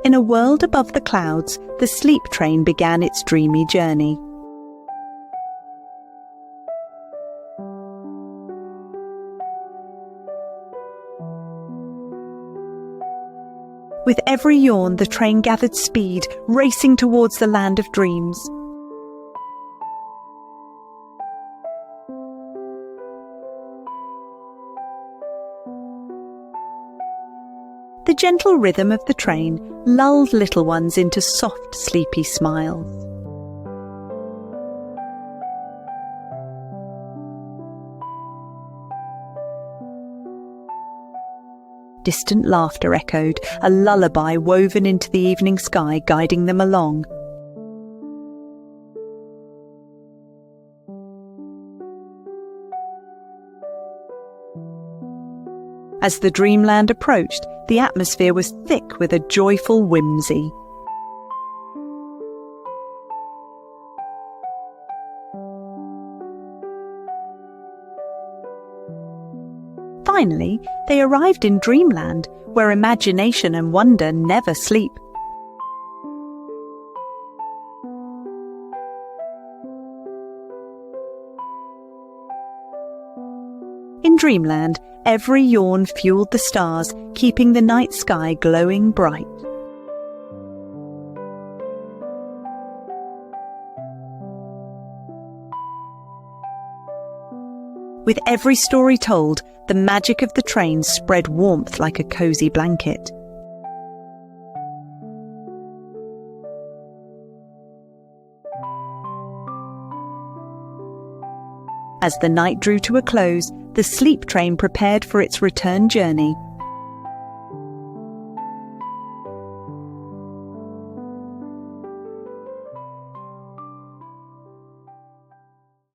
In a world above the clouds, the sleep train began its dreamy journey. With every yawn, the train gathered speed, racing towards the land of dreams. The gentle rhythm of the train lulled little ones into soft, sleepy smiles. Distant laughter echoed, a lullaby woven into the evening sky, guiding them along. As the dreamland approached, the atmosphere was thick with a joyful whimsy. Finally, they arrived in dreamland, where imagination and wonder never sleep. In dreamland, every yawn fueled the stars, keeping the night sky glowing bright. With every story told, the magic of the train spread warmth like a cozy blanket. As the night drew to a close, the sleep train prepared for its return journey.